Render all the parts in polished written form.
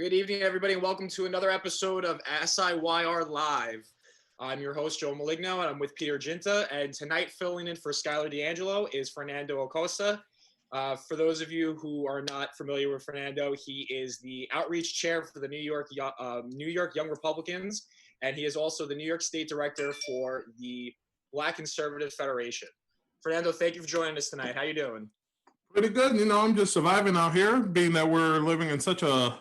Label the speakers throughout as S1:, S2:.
S1: Good evening, everybody, and welcome to another episode of SIYR Live. I'm your host, Joe Maligno, and I'm with Peter Giunta. And tonight, filling in for Skyler DeAngelo is Fernando Acosta. For those of you who are not familiar with Fernando, he is the outreach chair for the New York Young Republicans, and he is also the New York State Director for the Black Conservative Federation. Fernando, thank you for joining us tonight. How you doing?
S2: Pretty good. I'm just surviving out here, being that we're living in such a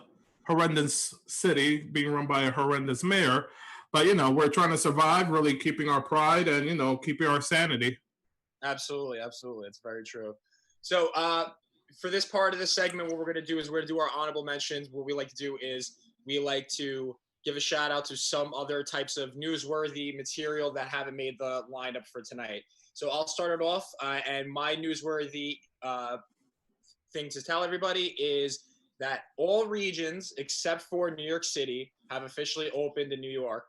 S2: horrendous city, being run by a horrendous mayor. But, we're trying to survive, really keeping our pride and, keeping our sanity.
S1: Absolutely. It's very true. So for this part of the segment, what we're going to do is we're going to do our honorable mentions. What we like to do is we like to give a shout out to some other types of newsworthy material that haven't made the lineup for tonight. So I'll start it off. And my newsworthy thing to tell everybody is that all regions except for New York City have officially opened in New York.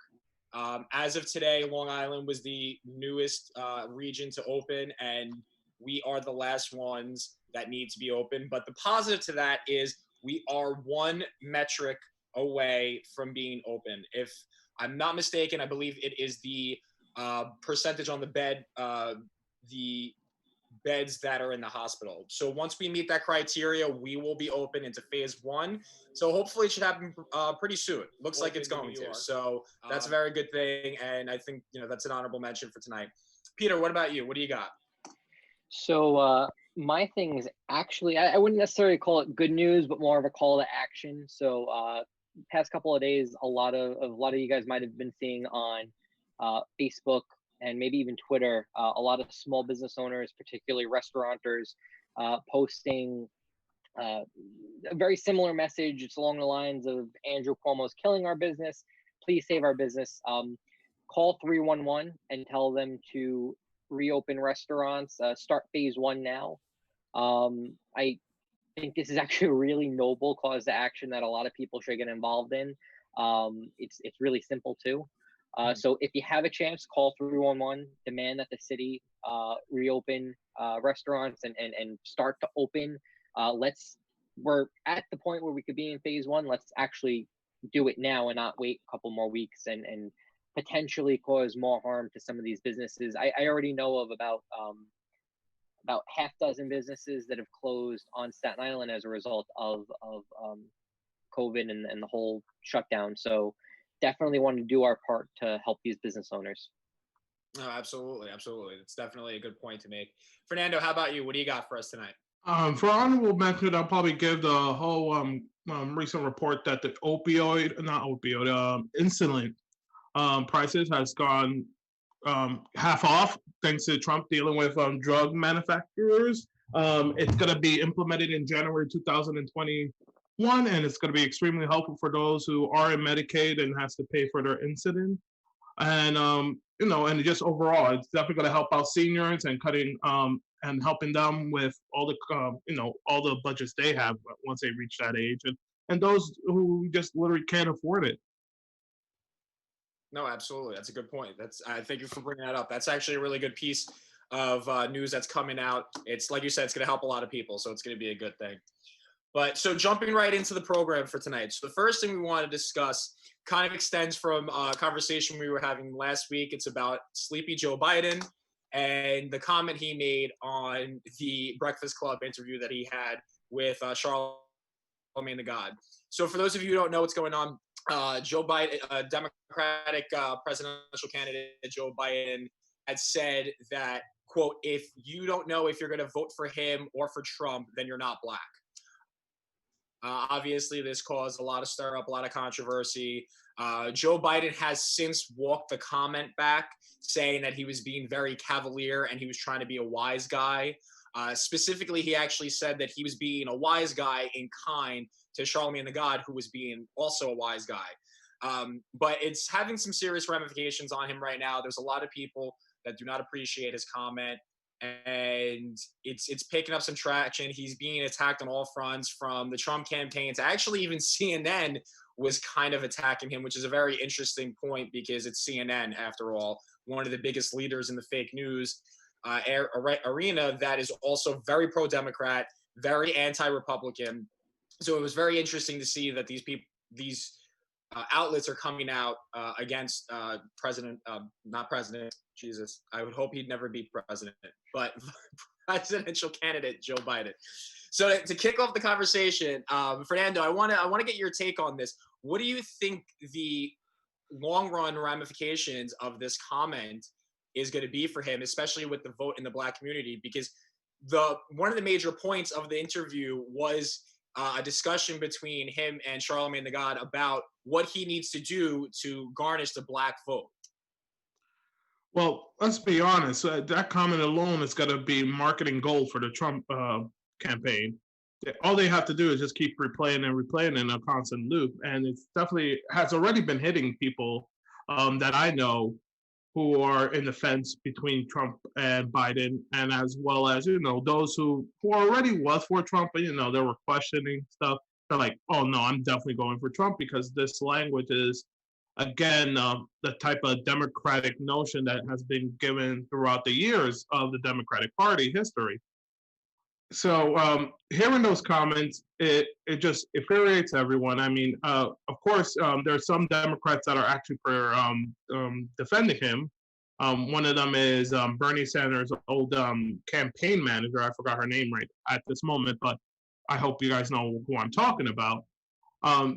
S1: As of today, Long Island was the newest region to open, and we are the last ones that need to be open. But the positive to that is we are one metric away from being open. If I'm not mistaken, I believe it is the percentage on the bed, the beds that are in the hospital. So once we meet that criteria, we will be open into phase one. So hopefully it should happen pretty soon. Looks like it's going to. So that's a very good thing. And I think, that's an honorable mention for tonight. Peter, what about you? What do you got?
S3: So my thing is actually, I wouldn't necessarily call it good news, but more of a call to action. So past couple of days, a lot of you guys might have been seeing on Facebook and maybe even Twitter, a lot of small business owners, particularly restaurateurs, posting a very similar message. It's along the lines of Andrew Cuomo's killing our business. Please save our business. Call 311 and tell them to reopen restaurants, start phase one now. I think this is actually a really noble cause to action that a lot of people should get involved in. It's really simple too. So if you have a chance, call 311, demand that the city reopen restaurants and start to open. We're at the point where we could be in phase one. Let's actually do it now and not wait a couple more weeks and potentially cause more harm to some of these businesses. I already know of about half dozen businesses that have closed on Staten Island as a result of COVID and the whole shutdown. So definitely want to do our part to help these business owners.
S1: Oh, absolutely. That's definitely a good point to make. Fernando, how about you? What do you got for us tonight?
S2: For honorable mention, I'll probably give the whole recent report that the insulin prices has gone half off thanks to Trump dealing with drug manufacturers. It's going to be implemented in January 2021, and it's going to be extremely helpful for those who are in Medicaid and has to pay for their insulin. And and just overall, it's definitely going to help out seniors and cutting and helping them with all the all the budgets they have once they reach that age, and those who just literally can't afford it.
S1: No, absolutely. That's a good point. Thank you for bringing that up. That's actually a really good piece of news that's coming out. It's like you said, it's going to help a lot of people, so it's going to be a good thing. But so jumping right into the program for tonight. So the first thing we want to discuss kind of extends from a conversation we were having last week. It's about sleepy Joe Biden and the comment he made on the Breakfast Club interview that he had with Charlamagne the God. So for those of you who don't know what's going on, Joe Biden, Democratic presidential candidate Joe Biden, had said that, quote, if you don't know if you're going to vote for him or for Trump, then you're not black. Obviously, this caused a lot of stir up, a lot of controversy. Joe Biden has since walked the comment back, saying that he was being very cavalier and he was trying to be a wise guy. Specifically, he actually said that he was being a wise guy in kind to Charlamagne the God, who was being also a wise guy. But it's having some serious ramifications on him right now. There's a lot of people that do not appreciate his comment, and it's picking up some traction. He's being attacked on all fronts, from the Trump campaign to actually even CNN was kind of attacking him, which is a very interesting point because it's CNN, after all, one of the biggest leaders in the fake news arena that is also very pro-Democrat, very anti-Republican. So it was very interesting to see that these people, these outlets are coming out against not president, Jesus, I would hope he'd never be president, but presidential candidate Joe Biden. So to kick off the conversation, Fernando, I want to get your take on this. What do you think the long run ramifications of this comment is going to be for him, especially with the vote in the Black community? Because one of the major points of the interview was a discussion between him and Charlemagne the God about what he needs to do to garnish the Black vote.
S2: Well, let's be honest. That comment alone is going to be marketing gold for the Trump campaign. All they have to do is just keep replaying and replaying in a constant loop, and it's definitely has already been hitting people that I know who are in the fence between Trump and Biden, and as well as, those who already was for Trump, but, they were questioning stuff. They're like, oh, no, I'm definitely going for Trump because this language is, again, the type of democratic notion that has been given throughout the years of the Democratic Party history. So hearing those comments, it just infuriates everyone. I mean, of course, there are some Democrats that are actually for defending him. One of them is Bernie Sanders' old campaign manager. I forgot her name right at this moment, but I hope you guys know who I'm talking about.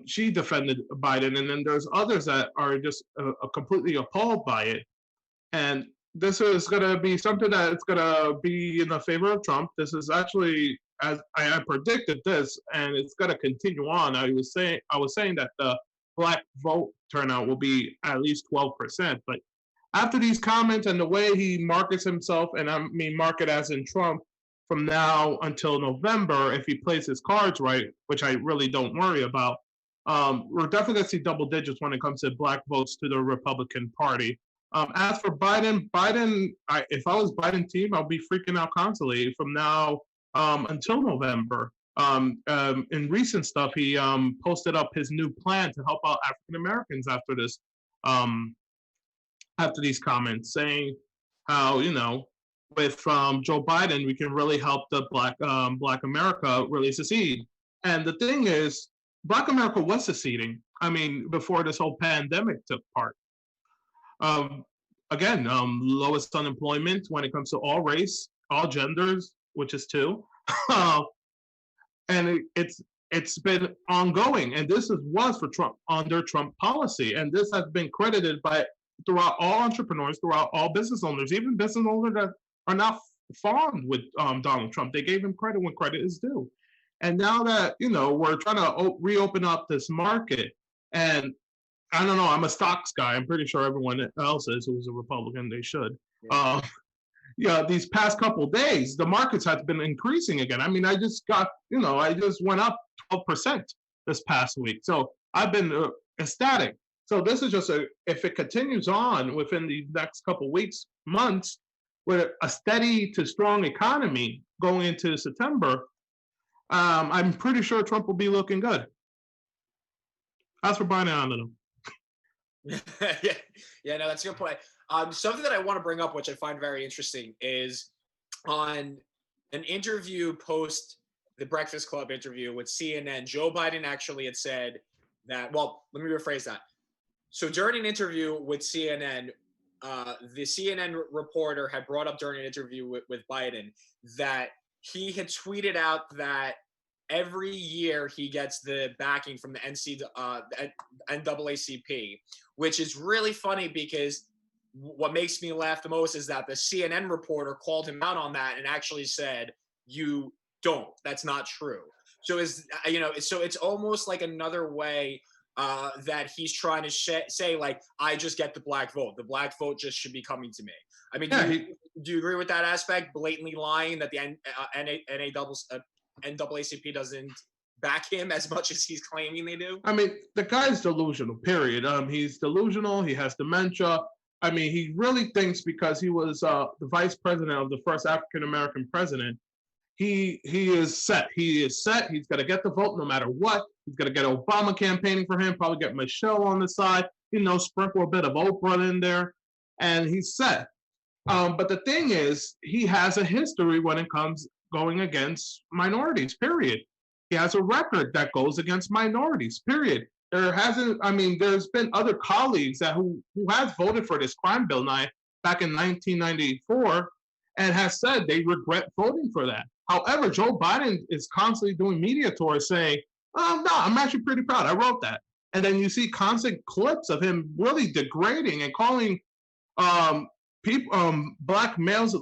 S2: She defended Biden, and then there's others that are just completely appalled by it. And this is going to be something that it's going to be in the favor of Trump. This is actually, as I predicted this, and it's going to continue on. I was saying that the Black vote turnout will be at least 12%. But after these comments and the way he markets himself, and I mean market as in Trump, from now until November, if he plays his cards right, which I really don't worry about, we're definitely going to see double digits when it comes to Black votes to the Republican Party. As for Biden, if I was Biden team, I'll be freaking out constantly from now until November. In recent stuff, he posted up his new plan to help out African Americans after this, after these comments, saying how with Joe Biden we can really help the Black America really succeed. And the thing is, Black America was seceding. I mean, before this whole pandemic took part. Again, lowest unemployment when it comes to all race, all genders, which is 2. And it's been ongoing. And this was for Trump, under Trump policy. And this has been credited throughout all entrepreneurs, throughout all business owners, even business owners that are not fond with Donald Trump. They gave him credit when credit is due. And now that, we're trying to reopen up this market, and I don't know, I'm a stocks guy. I'm pretty sure everyone else is who's a Republican. They should. Yeah. These past couple of days, the markets have been increasing again. I mean, I just went up 12% this past week. So I've been ecstatic. So this is just if it continues on within the next couple of weeks, months, with a steady to strong economy going into September, I'm pretty sure Trump will be looking good. As for Biden, I don't know.
S1: Yeah, no, that's a good point. Something that I want to bring up, which I find very interesting, is on an interview post the Breakfast Club interview with CNN, Joe Biden actually had said that, well, let me rephrase that. So during an interview with CNN, the CNN reporter had brought up during an interview with Biden that he had tweeted out that every year he gets the backing from the NAACP, which is really funny because what makes me laugh the most is that the CNN reporter called him out on that and actually said, "You don't. That's not true." So so it's almost like another way that he's trying to say, like, I just get the Black vote. The Black vote just should be coming to me. I mean, do you agree with that aspect? Blatantly lying that the NAACP doesn't back him as much as he's claiming they do?
S2: I mean, the guy's delusional, period. He's delusional. He has dementia. I mean, he really thinks because he was the vice president of the first African-American president, he is set. He is set. He's going to get the vote no matter what. He's going to get Obama campaigning for him, probably get Michelle on the side, sprinkle a bit of Oprah in there, and he's set. But the thing is, he has a history when it comes going against minorities, period. He has a record that goes against minorities, period. there hasn't. I mean, there's been other colleagues who has voted for this crime bill back in 1994 and has said they regret voting for that. However, Joe Biden is constantly doing media tours saying, "Oh no, I'm actually pretty proud. I wrote that." And then you see constant clips of him really degrading and calling people, black males,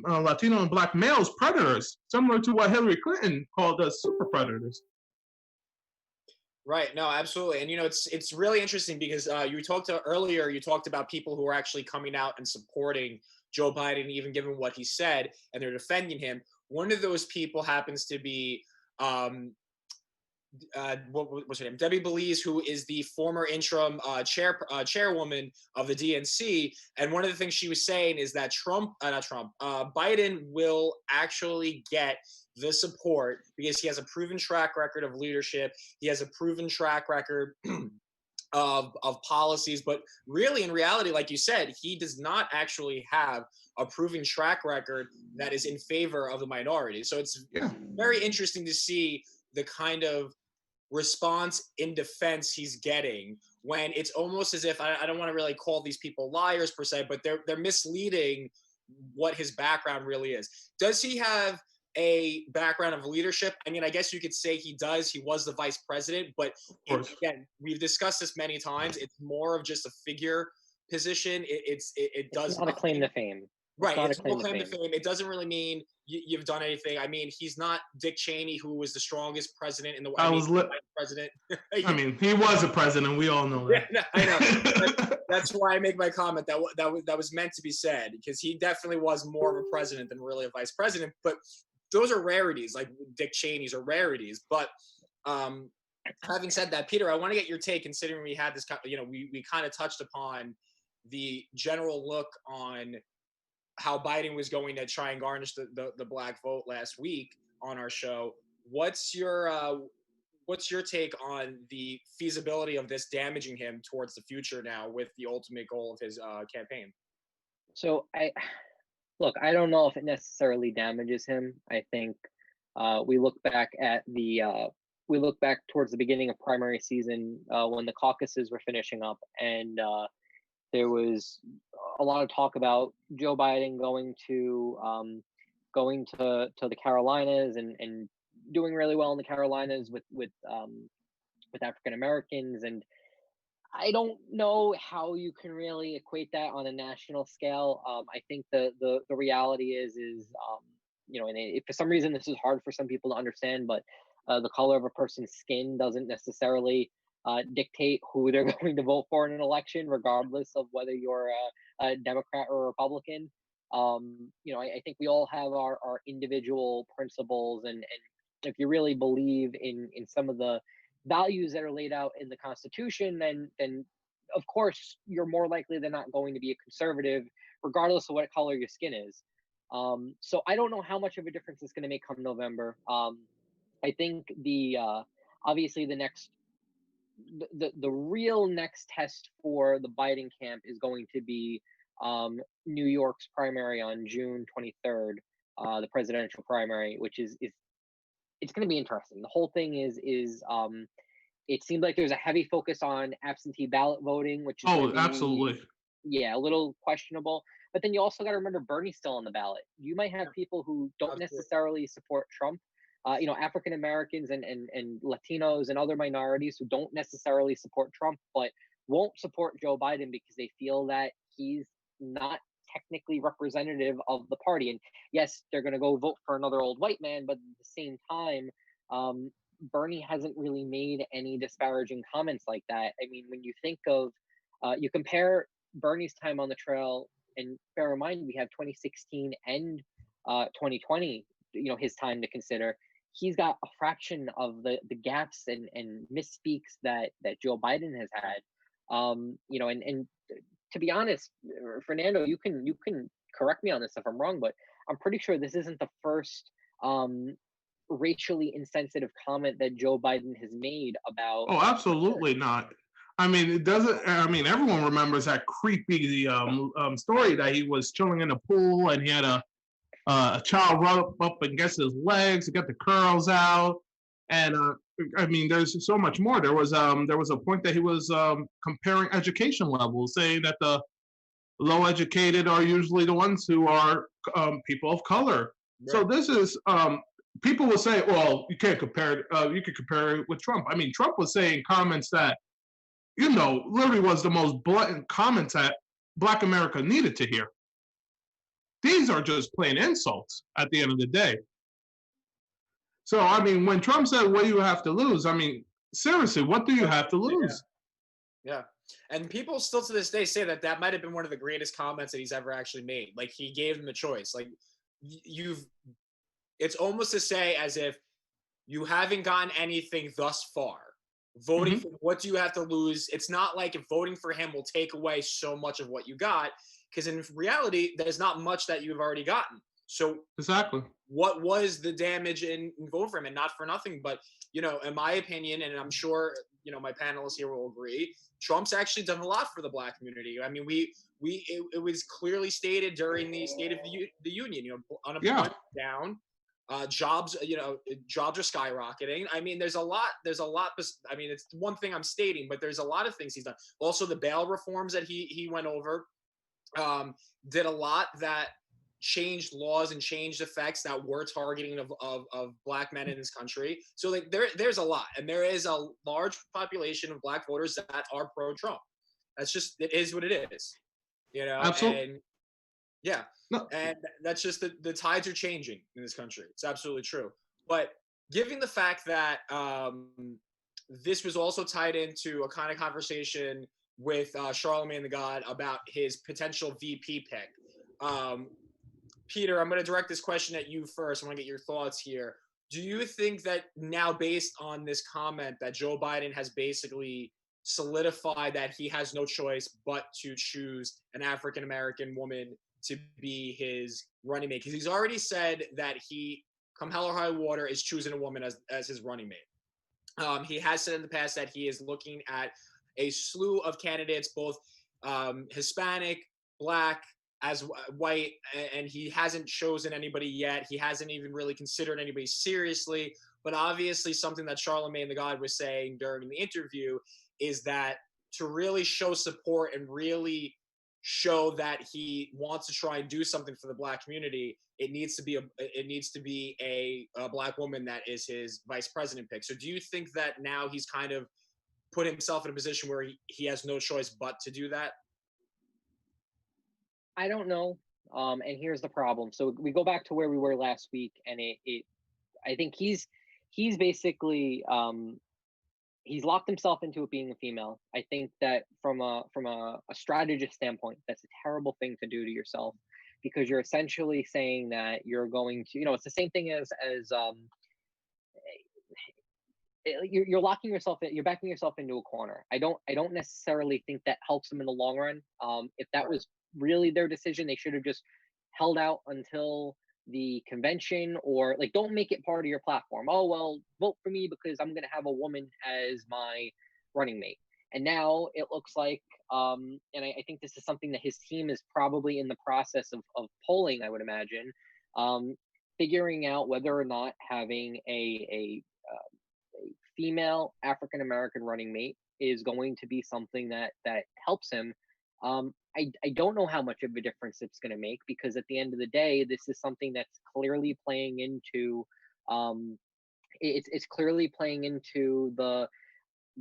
S2: Latino and black males, predators, similar to what Hillary Clinton called us super predators.
S1: Right. No, absolutely. And it's really interesting because you talked about people who are actually coming out and supporting Joe Biden, even given what he said, and they're defending him. One of those people happens to be what was her name? Debbie Belize, who is the former interim chairwoman of the DNC. And one of the things she was saying is that Biden will actually get the support because he has a proven track record of leadership. He has a proven track record of policies, but really, in reality, like you said, he does not actually have a proven track record that is in favor of the minority. So it's very interesting to see the kind of response in defense he's getting when it's almost as if I don't want to really call these people liars per se, but they're misleading what his background really is. Does he have a background of leadership? I mean, I guess you could say he does. He was the vice president, but again, we've discussed this many times. It's more of just a figure position. It does
S3: not a claim to fame.
S1: Right. It's no claim to fame. It doesn't really mean you've done anything. I mean, he's not Dick Cheney, who was the strongest president in the world. President.
S2: I mean, he was a president. We all know that.
S1: Yeah, I know. That's why I make my comment that was meant to be said, because he definitely was more of a president than really a vice president. But those are rarities, like Dick Cheney's are rarities. But having said that, Peter, I want to get your take, considering we had this, we kind of touched upon the general look on how Biden was going to try and garnish the black vote last week on our show. What's your take on the feasibility of this damaging him towards the future now, with the ultimate goal of his campaign?
S3: So I don't know if it necessarily damages him. I think we look back towards the beginning of primary season when the caucuses were finishing up, and there was a lot of talk about Joe Biden going to the Carolinas and doing really well in the Carolinas with African Americans. And I don't know how you can really equate that on a national scale. I think the reality is and if for some reason this is hard for some people to understand, but the color of a person's skin doesn't necessarily dictate who they're going to vote for in an election, regardless of whether you're a Democrat or a Republican. I think we all have our individual principles, and if you really believe in some of the values that are laid out in the Constitution, then of course you're more likely than not going to be a conservative, regardless of what color your skin is. So I don't know how much of a difference it's going to make come November. I think obviously the real next test for the Biden camp is going to be New York's primary on June 23rd, the presidential primary, which is it's going to be interesting. The whole thing is it seemed like there's a heavy focus on absentee ballot voting, which is
S2: absolutely,
S3: a little questionable. But then you also got to remember Bernie's still on the ballot. You might have people who don't necessarily support Trump. African Americans and Latinos and other minorities who don't necessarily support Trump, but won't support Joe Biden because they feel that he's not technically representative of the party. And yes, they're going to go vote for another old white man, but at the same time, Bernie hasn't really made any disparaging comments like that. I mean, when you think of, you compare Bernie's time on the trail, and bear in mind, we have 2016 and 2020, his time to consider. He's got a fraction of the gaps and misspeaks that Joe Biden has had. And to be honest, Fernando, you can correct me on this if I'm wrong, but I'm pretty sure this isn't the first racially insensitive comment that Joe Biden has made about.
S2: Oh, absolutely not. I mean, it doesn't. I mean, everyone remembers that creepy story that he was chilling in the pool and he had a child rub up against his legs to get the curls out, and I mean, there's so much more. There was a point that he was comparing education levels, saying that the low educated are usually the ones who are people of color.
S1: Right.
S2: So this is people will say, well, you can't compare it. You could compare it with Trump. I mean, Trump was saying comments that, literally was the most blunt comments that Black America needed to hear. These are just plain insults at the end of the day. So, I mean, when Trump said, what do you have to lose? I mean, seriously, what do you have to lose?
S1: Yeah. And people still to this day say that might have been one of the greatest comments that he's ever actually made. Like, he gave them a choice. Like, it's almost to say as if you haven't gotten anything thus far. Voting for what do you have to lose? It's not like if voting for him will take away so much of what you got, because in reality, there's not much that you've already gotten. So
S2: exactly,
S1: what was the damage in voting for him? And not for nothing, but in my opinion, and I'm sure my panelists here will agree, Trump's actually done a lot for the Black community. I mean, it was clearly stated during the State of the Union. Unemployment down. Jobs are skyrocketing. I mean, there's a lot. I mean, it's one thing I'm stating, but there's a lot of things he's done. Also, the bail reforms that he went over did a lot that changed laws and changed effects that were targeting of Black men in this country. So like there's a lot, and there is a large population of Black voters that are pro-Trump. It is what it is,
S2: Absolutely.
S1: And yeah. No. And that's just the tides are changing in this country. It's absolutely true. But given the fact that this was also tied into a kind of conversation with Charlemagne the God about his potential VP pick. Peter, I'm going to direct this question at you first. I want to get your thoughts here. Do you think that now, based on this comment, that Joe Biden has basically solidified that he has no choice but to choose an African-American woman to be his running mate? Because he's already said that he, come hell or high water, is choosing a woman as his running mate. He has said in the past that he is looking at a slew of candidates, both Hispanic, Black, as white, and he hasn't chosen anybody yet. He hasn't even really considered anybody seriously. But obviously something that Charlemagne the God was saying during the interview is that to really show support and really show that he wants to try and do something for the Black community, it needs to be a Black woman that is his vice president pick. So do you think that now he's kind of put himself in a position where he has no choice but to do that?
S3: I don't know. And here's the problem. So we go back to where we were last week, and I think he's basically he's locked himself into it being a female. I think that from a strategist standpoint, that's a terrible thing to do to yourself, because you're essentially saying that you're going to, it's the same thing as you're locking yourself in, you're backing yourself into a corner. I don't necessarily think that helps them in the long run. If that was really their decision, they should have just held out until the convention, or like, don't make it part of your platform. Oh, well, vote for me because I'm going to have a woman as my running mate. And now it looks like, and I think this is something that his team is probably in the process of polling, I would imagine, figuring out whether or not having a female African-American running mate is going to be something that helps him. I don't know how much of a difference it's going to make, because at the end of the day, this is something that's clearly playing into it's clearly playing into the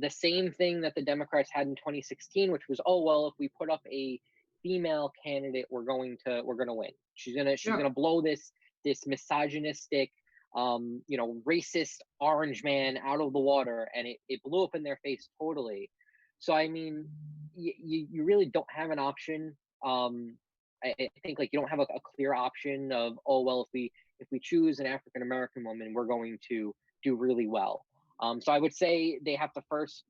S3: same thing that the Democrats had in 2016, which was, oh, well, if we put up a female candidate, we're going to win. She's gonna blow this misogynistic racist orange man out of the water, and it blew up in their face totally. So I mean, you really don't have an option. I think like you don't have a clear option of, oh, well, if we choose an African American woman, we're going to do really well. So I would say they have to first,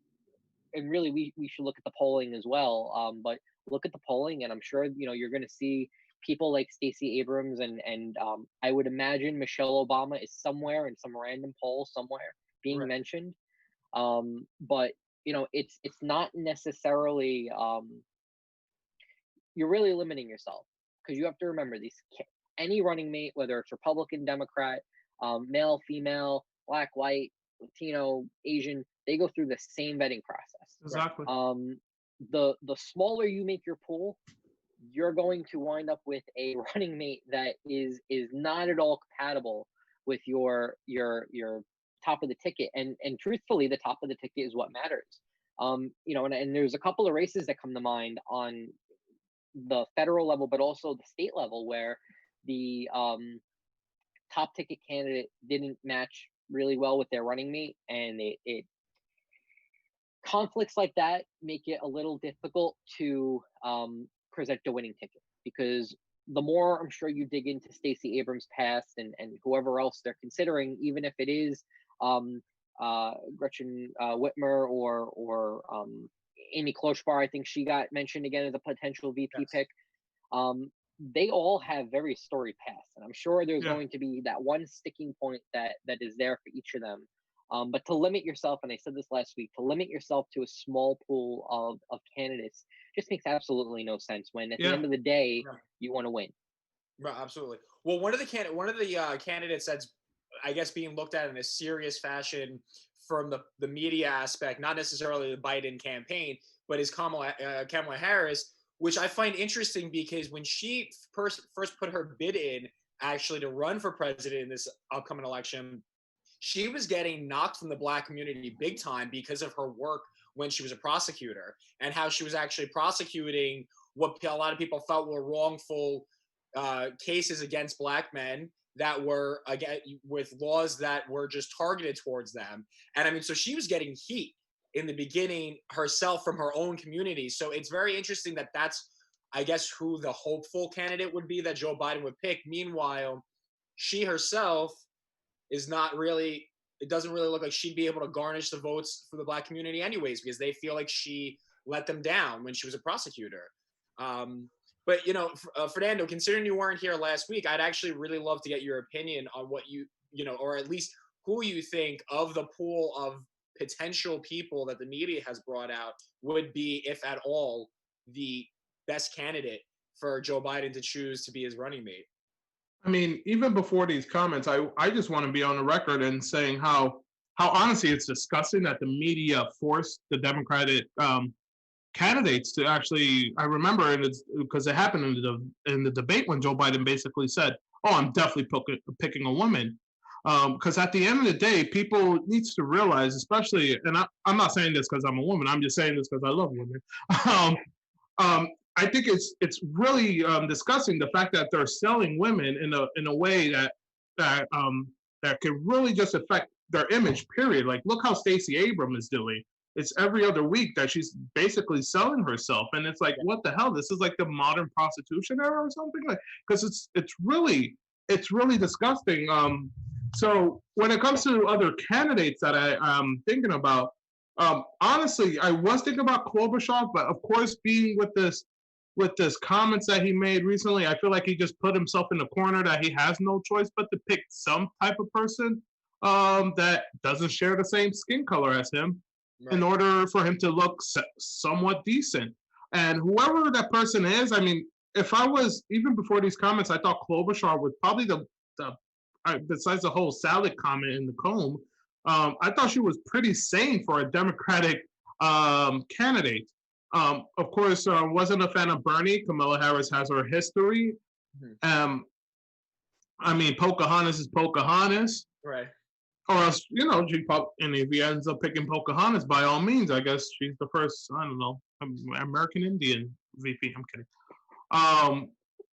S3: and really we should look at the polling as well. But look at the polling, and I'm sure you're going to see people like Stacey Abrams and I would imagine Michelle Obama is somewhere in some random poll somewhere being mentioned. But it's not necessarily you're really limiting yourself, because you have to remember any running mate, whether it's Republican, Democrat, male, female, Black, white, Latino, Asian, they go through the same vetting process.
S2: Exactly.
S3: The smaller you make your pool, you're going to wind up with a running mate that is not at all compatible with your top of the ticket. And truthfully, the top of the ticket is what matters. And there's a couple of races that come to mind on the federal level, but also the state level, where the top ticket candidate didn't match really well with their running mate, and it conflicts like that make it a little difficult to present a winning ticket, because the more I'm sure you dig into Stacey Abrams' past and whoever else they're considering, even if it is Gretchen Whitmer or Amy Klobuchar, I think she got mentioned again as a potential VP pick. They all have very storied pasts, and I'm sure there's going to be that one sticking point that is there for each of them. But to limit yourself, and I said this last week, to limit yourself to a small pool of candidates just makes absolutely no sense, when at the end of the day, you want to win.
S1: Right, absolutely. Well, one of the candidates that's, I guess, being looked at in a serious fashion from the media aspect, not necessarily the Biden campaign, but is Kamala Harris, which I find interesting, because when she first put her bid in actually to run for president in this upcoming election, she was getting knocked from the Black community big time because of her work when she was a prosecutor, and how she was actually prosecuting what a lot of people felt were wrongful cases against Black men that were, again, with laws that were just targeted towards them. And I mean, so she was getting heat in the beginning herself from her own community. So it's very interesting that that's, I guess, who the hopeful candidate would be that Joe Biden would pick. Meanwhile, she herself is not really, it doesn't really look like she'd be able to garnish the votes for the Black community anyways, because they feel like she let them down when she was a prosecutor. But, Fernando, considering you weren't here last week, I'd actually really love to get your opinion on what or at least who you think of the pool of potential people that the media has brought out would be, if at all, the best candidate for Joe Biden to choose to be his running mate.
S2: I mean, even before these comments, I just want to be on the record and saying how honestly it's disgusting that the media forced the Democratic candidates to actually. I remember, and it's because it happened in the debate when Joe Biden basically said, "Oh, I'm definitely picking a woman," because at the end of the day, people needs to realize, especially, and I'm not saying this because I'm a woman. I'm just saying this because I love women. I think it's really disgusting, the fact that they're selling women in a way that can really just affect their image. Period. Like, look how Stacey Abrams is doing. It's every other week that she's basically selling herself, and it's like, what the hell? This is like the modern prostitution era or something, like, because it's really disgusting. So when it comes to other candidates that I'm thinking about, honestly, I was thinking about Klobuchar, but of course, being with this comments that he made recently, I feel like he just put himself in a corner that he has no choice but to pick some type of person that doesn't share the same skin color as him, right, in order for him to look somewhat decent. And whoever that person is, I mean, if I was, even before these comments, I thought Klobuchar was probably besides the whole salad comment in the comb, I thought she was pretty sane for a Democratic candidate. Of course, wasn't a fan of Bernie. Kamala Harris has her history. I mean, Pocahontas is Pocahontas.
S1: Right.
S2: Or else, and if he ends up picking Pocahontas, by all means, I guess she's the first, I don't know, American Indian VP. I'm kidding.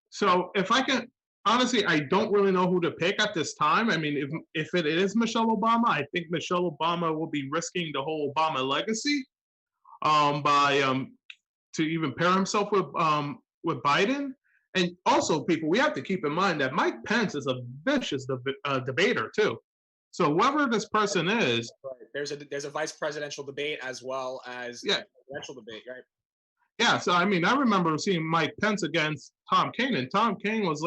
S2: So if I can, honestly, I don't really know who to pick at this time. I mean, if it is Michelle Obama, I think Michelle Obama will be risking the whole Obama legacy to even pair himself with Biden. And also, people, we have to keep in mind that Mike Pence is a vicious debater too. So whoever this person is,
S1: right, there's a vice presidential debate as well as a presidential debate, right?
S2: Yeah. So I mean, I remember seeing Mike Pence against Tom Kaine, and Tom Kaine was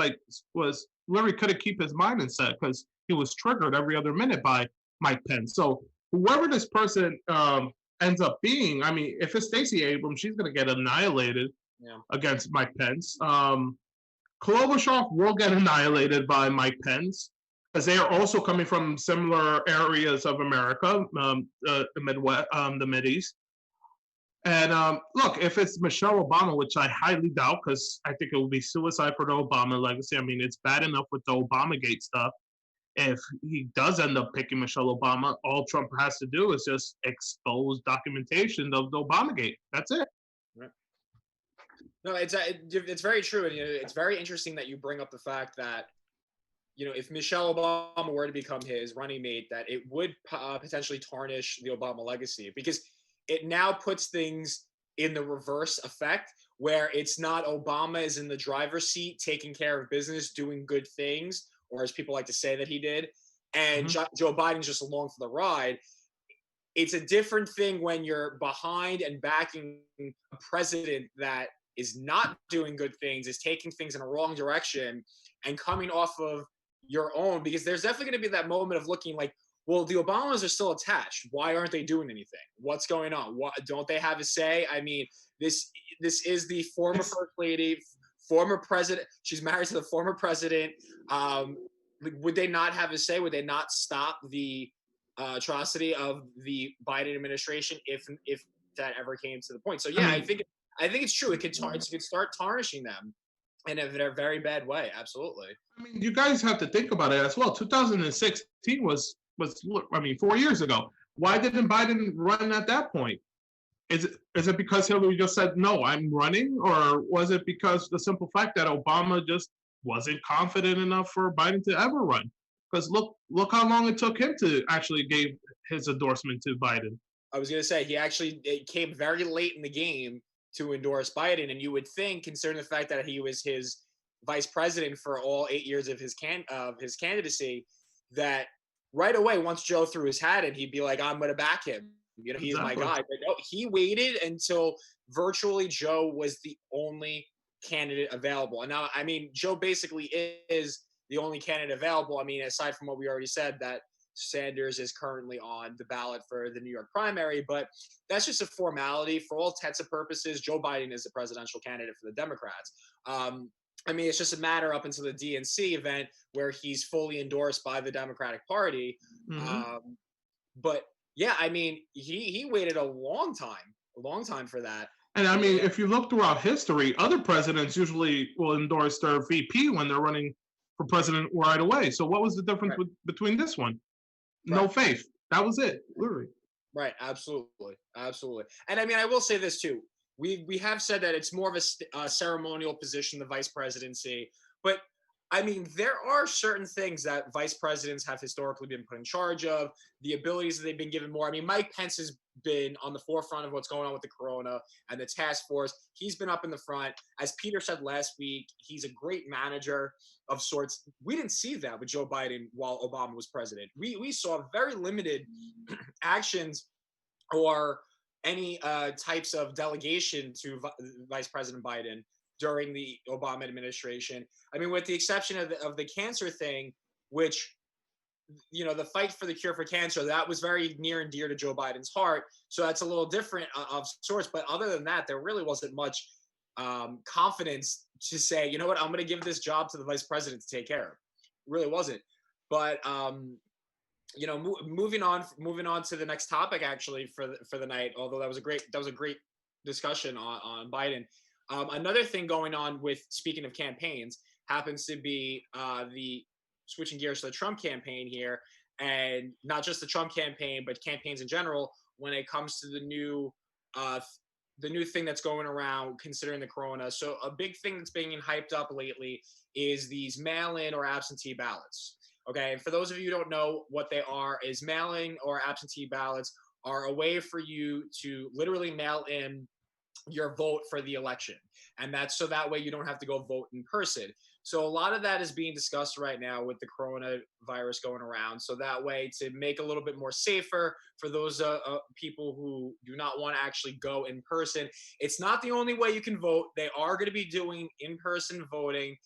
S2: literally couldn't keep his mind in set because he was triggered every other minute by Mike Pence. So whoever this person ends up being, I mean, if it's Stacey Abrams, she's going to get annihilated against Mike Pence. Klobuchar will get annihilated by Mike Pence. because they are also coming from similar areas of America, the Midwest, the Mideast. And look, if it's Michelle Obama, which I highly doubt, because I think it will be suicide for the Obama legacy. I mean, it's bad enough with the Obamagate stuff. If he does end up picking Michelle Obama, all Trump has to do is just expose documentation of the Obamagate. That's it.
S1: Right. No, it's very true, and it's very interesting that you bring up the fact that if Michelle Obama were to become his running mate, that it would potentially tarnish the Obama legacy, because it now puts things in the reverse effect, where it's not Obama is in the driver's seat, taking care of business, doing good things, or as people like to say that he did, and Joe Biden's just along for the ride. It's a different thing when you're behind and backing a president that is not doing good things, is taking things in a wrong direction, and coming off of your own, because there's definitely going to be that moment of looking like, well, the Obamas are still attached. Why aren't they doing anything? What's going on? What, don't they have a say? I mean, this is the former first lady, former president. She's married to the former president. Would they not have a say? Would they not stop the atrocity of the Biden administration if that ever came to the point? So yeah, I think it's true. It could start tarnishing them in a very bad way. Absolutely.
S2: I mean, you guys have to think about it as well. 2016 was 4 years ago. Why didn't Biden run at that point? Is it because Hillary just said, no, I'm running? Or was it because the simple fact that Obama just wasn't confident enough for Biden to ever run? Because look how long it took him to actually give his endorsement to Biden.
S1: I was going to say, it came very late in the game to endorse Biden. And you would think, considering the fact that he was his vice president for all 8 years of his candidacy, that right away, once Joe threw his hat in, he'd be like, I'm going to back him. He's my guy. But no, he waited until virtually Joe was the only candidate available. And now, I mean, Joe basically is the only candidate available. I mean, aside from what we already said, that Sanders is currently on the ballot for the New York primary, but that's just a formality. For all intents and purposes, Joe Biden is the presidential candidate for the Democrats. I mean, it's just a matter up until the DNC event where he's fully endorsed by the Democratic Party. But yeah, I mean, he waited a long time for that.
S2: And I mean, if you look throughout history, other presidents usually will endorse their VP when they're running for president right away. So what was the difference between this one? No faith. That was it, literally.
S1: Right, absolutely. And I mean, I will say this too. We have said that it's more of a ceremonial position, the vice presidency. But I mean, there are certain things that vice presidents have historically been put in charge of, the abilities that they've been given more. I mean, Mike Pence has been on the forefront of what's going on with the corona and the task force. He's been up in the front. As Peter said last week, he's a great manager of sorts. We didn't see that with Joe Biden while Obama was president. We saw very limited actions or any types of delegation to Vice President Biden during the Obama administration. I mean, with the exception of the cancer thing, which, the fight for the cure for cancer, that was very near and dear to Joe Biden's heart. So that's a little different of sorts. But other than that, there really wasn't much confidence to say, you know what, I'm going to give this job to the vice president to take care of. It really wasn't. But moving on to the next topic, actually, for the night. Although that was a great discussion on Biden. Another thing going on with, speaking of campaigns, happens to be the switching gears to the Trump campaign here, and not just the Trump campaign, but campaigns in general. When it comes to the new thing that's going around, considering the corona. So a big thing that's being hyped up lately is these mail-in or absentee ballots. Okay, and for those of you who don't know what they are, is mail-in or absentee ballots are a way for you to literally mail in your vote for the election. And that's so that way you don't have to go vote in person. So a lot of that is being discussed right now with the coronavirus going around. So that way, to make a little bit more safer for those people who do not want to actually go in person. It's not the only way you can vote. They are going to be doing in-person voting.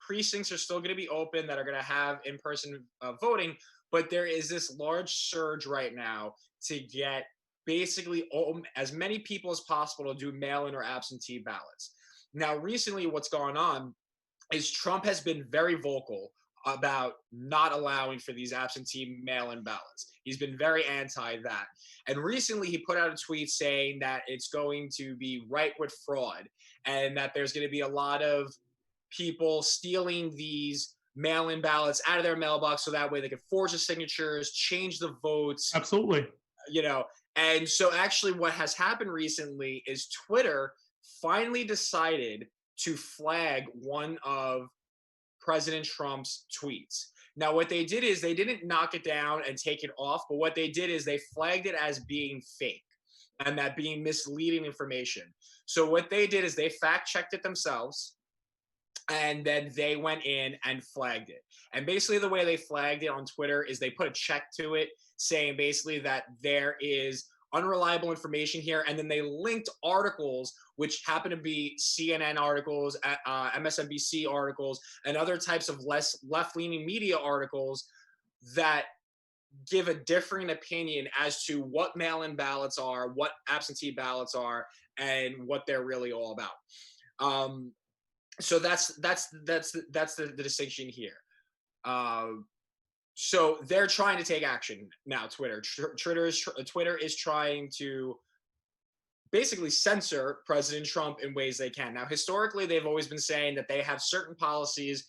S1: Precincts are still going to be open that are going to have in-person voting. But there is this large surge right now to get basically as many people as possible to do mail-in or absentee ballots. Now, recently what's gone on is Trump has been very vocal about not allowing for these absentee mail-in ballots. He's been very anti that. And recently he put out a tweet saying that it's going to be ripe with fraud and that there's going to be a lot of people stealing these mail-in ballots out of their mailbox so that way they can forge the signatures, change the votes.
S2: Absolutely.
S1: You know, and so actually what has happened recently is Twitter finally decided to flag one of President Trump's tweets. Now, what they did is they didn't knock it down and take it off, but what they did is they flagged it as being fake and that being misleading information. So what they did is they fact-checked it themselves, and then they went in and flagged it. And basically the way they flagged it on Twitter is they put a check to it saying basically that there is unreliable information here. And then they linked articles, which happen to be CNN articles, MSNBC articles, and other types of less left-leaning media articles that give a differing opinion as to what mail-in ballots are, what absentee ballots are, and what they're really all about. So that's the distinction here. So they're trying to take action now. Twitter is trying to basically censor President Trump in ways they can. Now, historically, they've always been saying that they have certain policies,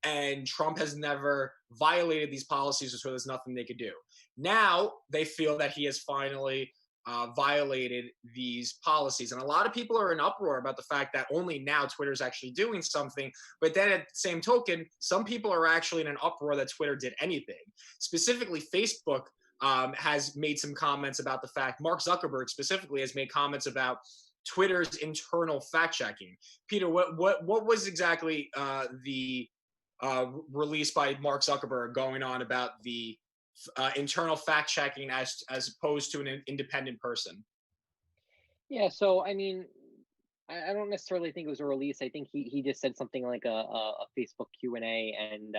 S1: and Trump has never violated these policies, so there's nothing they could do. Now they feel that he has finally violated these policies. And a lot of people are in uproar about the fact that only now Twitter is actually doing something. But then at the same token, some people are actually in an uproar that Twitter did anything. Specifically, Facebook has made some comments about the fact, Mark Zuckerberg specifically has made comments about Twitter's internal fact checking. Peter, what was exactly the release by Mark Zuckerberg going on about the internal fact checking as opposed to an independent person?
S3: Yeah, so I mean, I don't necessarily think it was a release. I think he just said something like a Facebook Q&A, and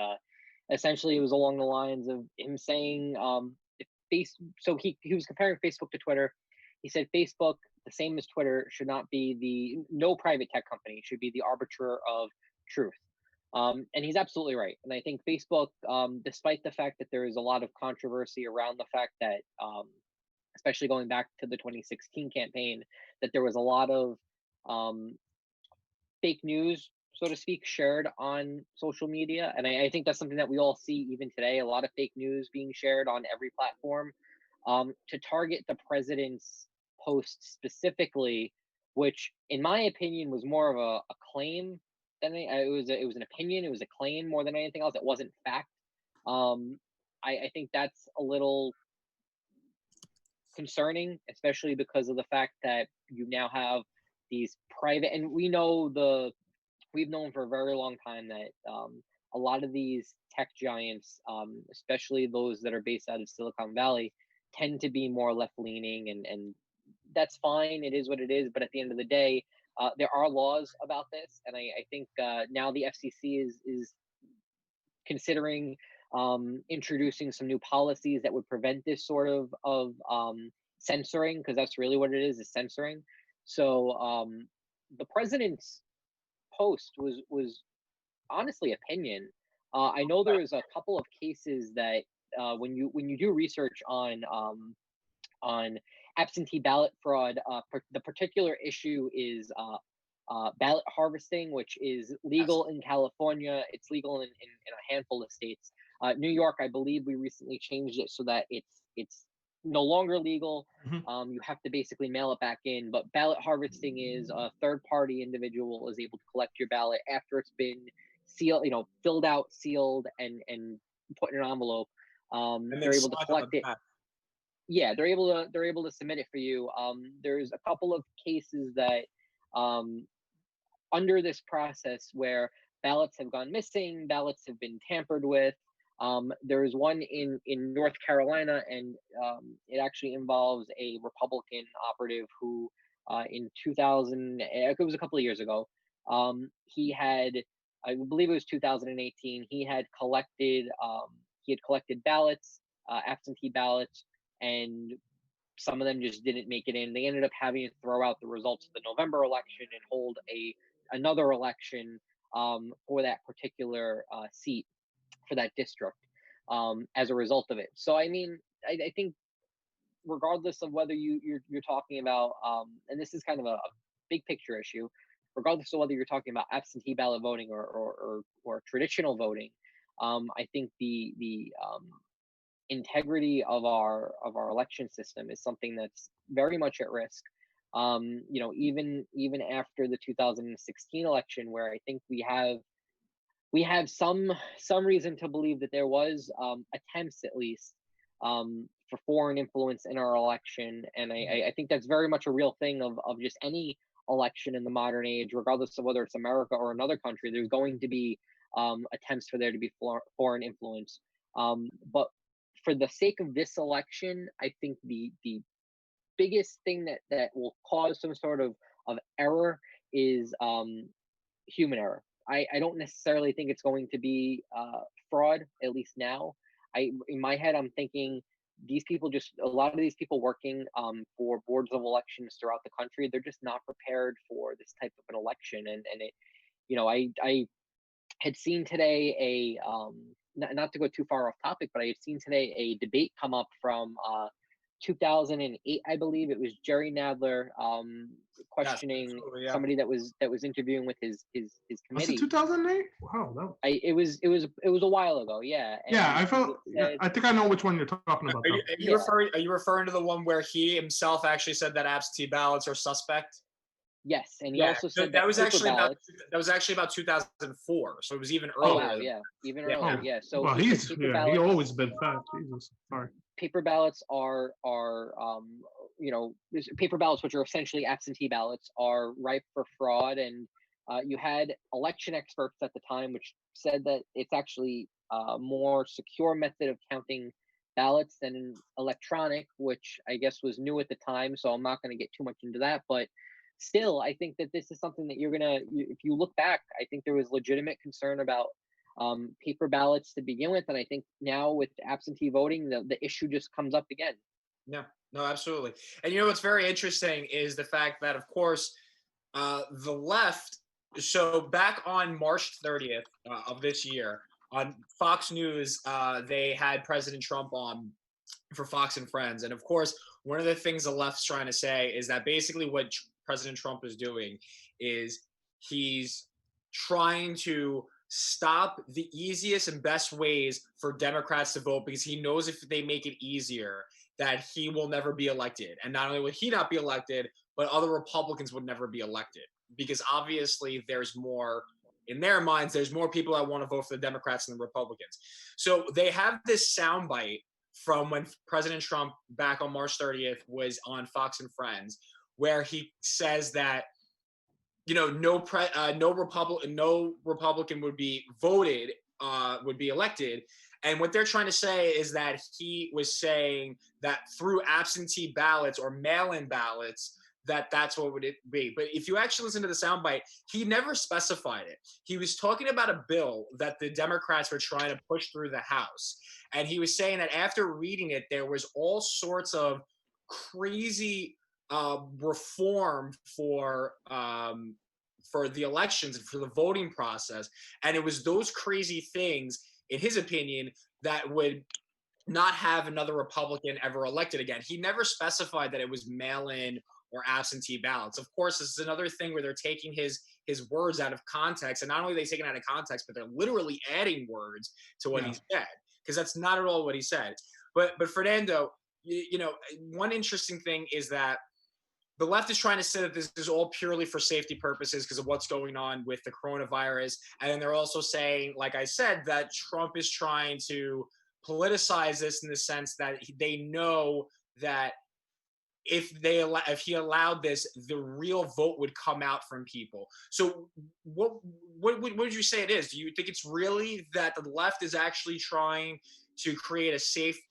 S3: essentially it was along the lines of him saying, so he was comparing Facebook to Twitter. He said Facebook, the same as Twitter, should not be no private tech company should be the arbiter of truth. And he's absolutely right. And I think Facebook, despite the fact that there is a lot of controversy around the fact that, especially going back to the 2016 campaign, that there was a lot of fake news, so to speak, shared on social media. And I think that's something that we all see even today, a lot of fake news being shared on every platform. To target the president's post specifically, which in my opinion was more of a claim than it was an opinion. It was a claim more than anything else. It wasn't fact. I think that's a little concerning, especially because of the fact that you now have these private, and we've known for a very long time that a lot of these tech giants, especially those that are based out of Silicon Valley, tend to be more left-leaning, and that's fine. It is what it is. But at the end of the day, there are laws about this, and I think now the FCC is considering introducing some new policies that would prevent this sort of censoring, because that's really what it is censoring. So the president's post was honestly opinion. I know there is a couple of cases that when you do research on absentee ballot fraud, the particular issue is ballot harvesting, which is legal in California. It's legal in a handful of states. New York, I believe we recently changed it so that it's no longer legal.
S2: Mm-hmm.
S3: You have to basically mail it back in. But ballot harvesting is a third-party individual is able to collect your ballot after it's been sealed, filled out, sealed, and put in an envelope.
S1: And
S3: they're able to collect it. Yeah, they're able to submit it for you. There's a couple of cases that under this process where ballots have gone missing, ballots have been tampered with. There is one in North Carolina, and it actually involves a Republican operative who in 2000, it was a couple of years ago, he had, I believe it was 2018, he had collected ballots, absentee ballots, and some of them just didn't make it in. They ended up having to throw out the results of the November election and hold another election for that particular seat. for that district as a result of it. So I mean, I think regardless of whether you're talking about and this is kind of a big picture issue, regardless of whether you're talking about absentee ballot voting or traditional voting, I think the integrity of our election system is something that's very much at risk. You know, even after the 2016 election, where I think we have some reason to believe that there was attempts, at least, for foreign influence in our election, and I think that's very much a real thing of just any election in the modern age, regardless of whether it's America or another country. There's going to be attempts for there to be foreign influence. But for the sake of this election, I think the biggest thing that will cause some sort of error is human error. I don't necessarily think it's going to be fraud, at least now. In my head, I'm thinking a lot of these people working for boards of elections throughout the country, they're just not prepared for this type of an election. And it, you know, I had seen today not to go too far off topic, but I had seen today a debate come up from 2008, I believe. It was Jerry Nadler questioning somebody that was interviewing with his committee.
S2: Was it 2008? Wow,
S3: it was a while ago. Yeah. And
S2: yeah, I think I know which one you're talking about.
S1: Are you referring to the one where he himself actually said that absentee ballots are suspect?
S3: Yes, and he also said
S1: that was actually about 2004, so it was even earlier.
S3: Oh wow, yeah, even earlier. Yeah, so
S2: well, he's always been fat. Jesus, sorry.
S3: Paper ballots are you know, paper ballots, which are essentially absentee ballots, are ripe for fraud. And you had election experts at the time which said that it's actually a more secure method of counting ballots than electronic, which I guess was new at the time. So I'm not going to get too much into that, but still, I think that this is something that if you look back, I think there was legitimate concern about paper ballots to begin with. And I think now with absentee voting, the issue just comes up again.
S1: Yeah, no, absolutely. And you know, what's very interesting is the fact that, of course, the left, so back on March 30th of this year on Fox News, they had President Trump on for Fox and Friends. And of course, one of the things the left's trying to say is that basically what President Trump is doing is he's trying to stop the easiest and best ways for Democrats to vote, because he knows if they make it easier that he will never be elected. And not only would he not be elected, but other Republicans would never be elected, because obviously there's more, in their minds, there's more people that want to vote for the Democrats than the Republicans. So they have this soundbite from when President Trump back on March 30th was on Fox and Friends, where he says that, you know, no Republican would be voted, would be elected. And what they're trying to say is that he was saying that through absentee ballots or mail-in ballots, that's what would it be. But if you actually listen to the soundbite, he never specified it. He was talking about a bill that the Democrats were trying to push through the House. And he was saying that after reading it, there was all sorts of crazy reform for the elections and for the voting process. And it was those crazy things, in his opinion, that would not have another Republican ever elected again. He never specified that it was mail-in or absentee ballots. Of course, this is another thing where they're taking his words out of context. And not only are they taking it out of context, but they're literally adding words to what he said, because that's not at all what he said. But Fernando, you know, one interesting thing is that the left is trying to say that this is all purely for safety purposes because of what's going on with the coronavirus. And then they're also saying, like I said, that Trump is trying to politicize this in the sense that they know that if he allowed this, the real vote would come out from people. So what would you say it is? Do you think it's really that the left is actually trying to create a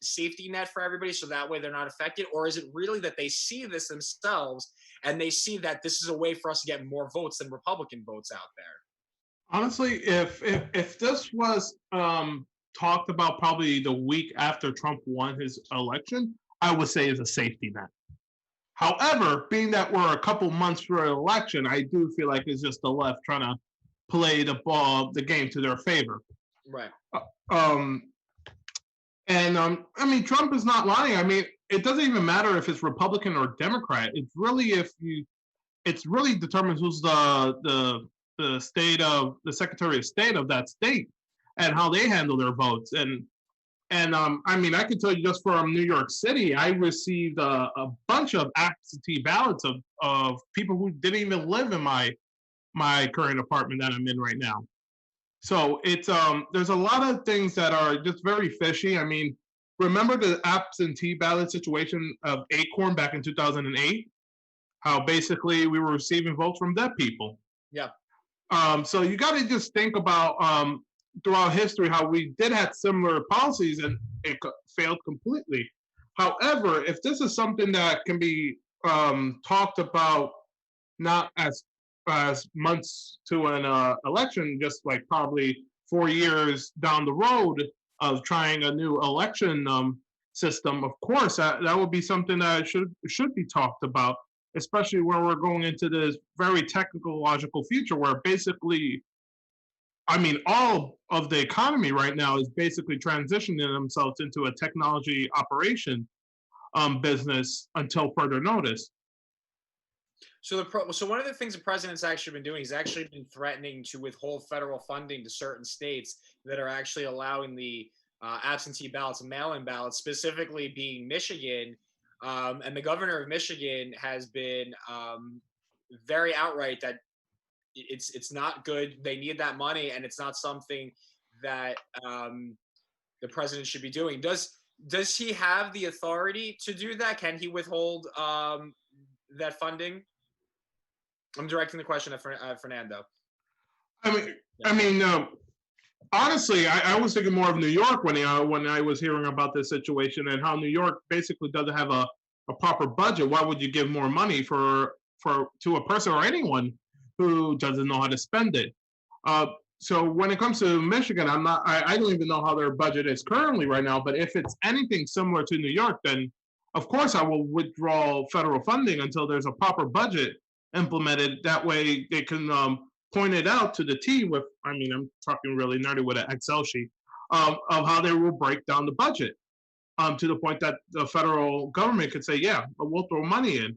S1: safety net for everybody so that way they're not affected? Or is it really that they see this themselves and they see that this is a way for us to get more votes than Republican votes out there?
S2: Honestly, if this was talked about probably the week after Trump won his election, I would say it's a safety net. However, being that we're a couple months for an election, I do feel like it's just the left trying to play the game to their favor.
S1: Right.
S2: Um, and I mean, Trump is not lying. I mean, it doesn't even matter if it's Republican or Democrat. It's really determines who's the Secretary of State of that state and how they handle their votes. And I mean, I can tell you just from New York City, I received a bunch of absentee ballots of people who didn't even live in my current apartment that I'm in right now. So it's there's a lot of things that are just very fishy. I mean, remember the absentee ballot situation of Acorn back in 2008? How basically we were receiving votes from dead people.
S1: Yeah.
S2: So you got to just think about throughout history how we did have similar policies and it failed completely. However, if this is something that can be talked about not as months to an election, just like probably 4 years down the road of trying a new election system, of course that would be something that should be talked about, especially where we're going into this very technological future where basically, I mean, all of the economy right now is basically transitioning themselves into a technology operation business until further notice.
S1: So one of the things the president's actually been doing, he's actually been threatening to withhold federal funding to certain states that are actually allowing the absentee ballots and mail-in ballots, specifically being Michigan. And the governor of Michigan has been very outright that it's not good. They need that money, and it's not something that the president should be doing. Does he have the authority to do that? Can he withhold that funding? I'm directing the question at Fernando.
S2: I mean, honestly, I was thinking more of New York when I was hearing about this situation and how New York basically doesn't have a proper budget. Why would you give more money to a person or anyone who doesn't know how to spend it? So when it comes to Michigan, I don't even know how their budget is currently right now. But if it's anything similar to New York, then of course I will withdraw federal funding until there's a proper budget implemented. That way they can point it out to the T with, I mean, I'm talking really nerdy with an Excel sheet of how they will break down the budget to the point that the federal government could say, yeah, but we'll throw money in.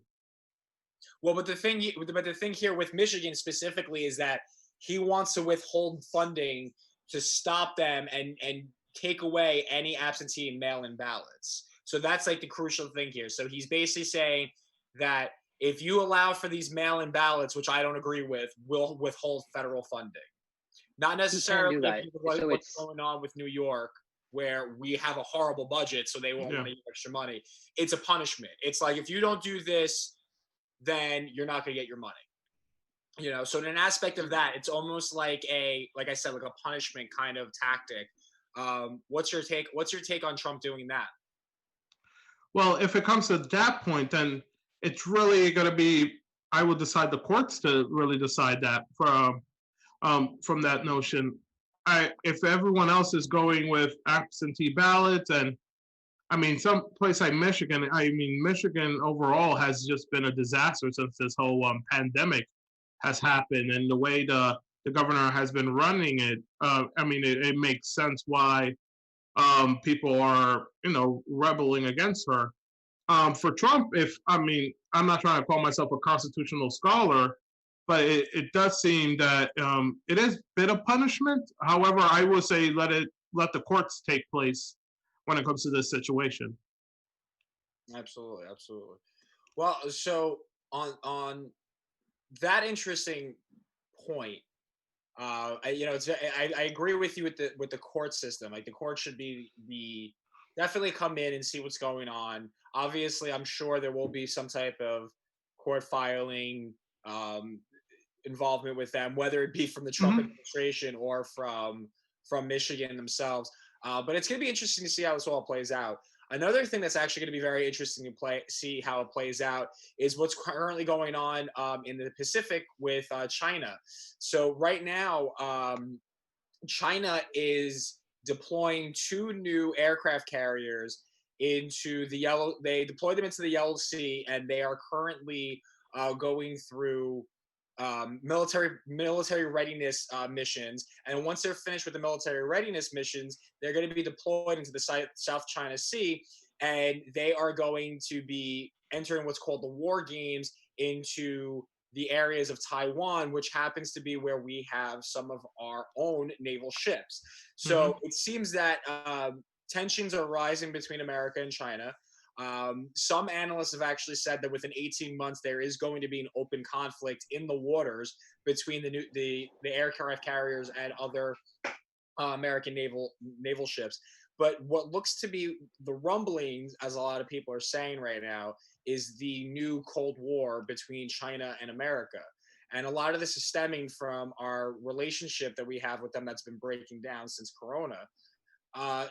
S1: Well, but the thing here with Michigan specifically is that he wants to withhold funding to stop them and take away any absentee and mail-in ballots. So that's like the crucial thing here. So he's basically saying that if you allow for these mail-in ballots, which I don't agree with, we'll withhold federal funding. Not necessarily what's going on with New York, where we have a horrible budget, so they won't want to use extra money. It's a punishment. It's like, if you don't do this, then you're not going to get your money. You know, so in an aspect of that, it's almost like like I said, like a punishment kind of tactic. What's your take on Trump doing that?
S2: Well, if it comes to that point, then it's really going to be, I would decide the courts to really decide that from that notion. If everyone else is going with absentee ballots, and I mean, some place like Michigan, I mean, Michigan overall has just been a disaster since this whole pandemic has happened, and the way the governor has been running it, I mean, it makes sense why people are, rebelling against her. For Trump, I'm not trying to call myself a constitutional scholar, but it does seem that it is a bit of punishment. However, I will say let the courts take place when it comes to this situation.
S1: Absolutely. Well, so on that interesting point, I agree with you with the court system. Like, the court should be definitely come in and see what's going on. Obviously, I'm sure there will be some type of court filing involvement with them, whether it be from the Trump administration or from Michigan themselves. But it's going to be interesting to see how this all plays out. Another thing that's actually going to be very interesting to see how it plays out is what's currently going on in the Pacific with China. So right now, China is deploying 2 new aircraft carriers into the They deployed them into the Yellow Sea, and they are currently going through military readiness missions, and once they're finished with the military readiness missions, they're going to be deployed into the South China Sea, and they are going to be entering what's called the war games into the areas of Taiwan, which happens to be where we have some of our own naval ships. So it seems that tensions are rising between America and China. Some analysts have actually said that within 18 months there is going to be an open conflict in the waters between the aircraft carriers and other American naval ships. But what looks to be the rumblings, as a lot of people are saying right now, is the new Cold War between China and America. And a lot of this is stemming from our relationship that we have with them that's been breaking down since Corona.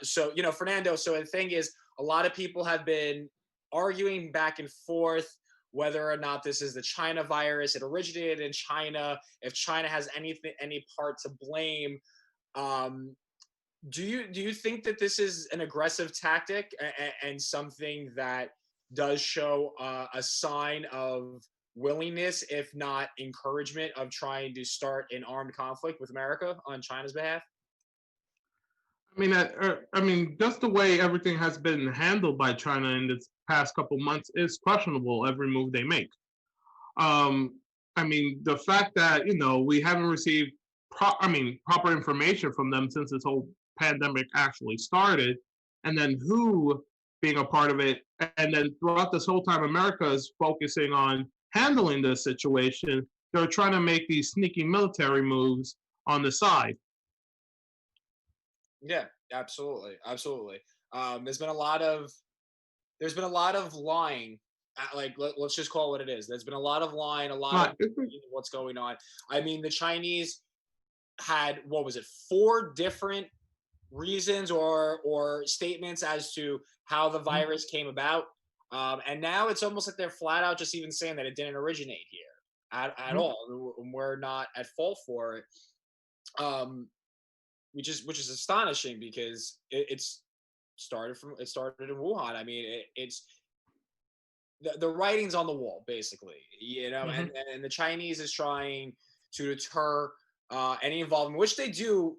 S1: So, Fernando, so the thing is, a lot of people have been arguing back and forth whether or not this is the China virus. It originated in China. If China has any part to blame, do you think that this is an aggressive tactic and something that does show a sign of willingness, if not encouragement, of trying to start an armed conflict with America on China's behalf?
S2: I mean, just the way everything has been handled by China in this past couple months is questionable. Every move they make. The fact that we haven't received proper information from them since this whole pandemic actually started, and then who being a part of it, and then throughout this whole time, America is focusing on handling this situation. They're trying to make these sneaky military moves on the side.
S1: Yeah, absolutely. There's been a lot of lying. Let's just call it what it is. There's been a lot of lying, a lot of what's going on. I mean, the Chinese had, what was it, 4 different reasons or statements as to how the virus came about, and now it's almost like they're flat out just even saying that it didn't originate here at all. We're not at fault for it. Which is astonishing because it started in Wuhan. I mean, it's the writing's on the wall, basically, and the Chinese is trying to deter any involvement, which they do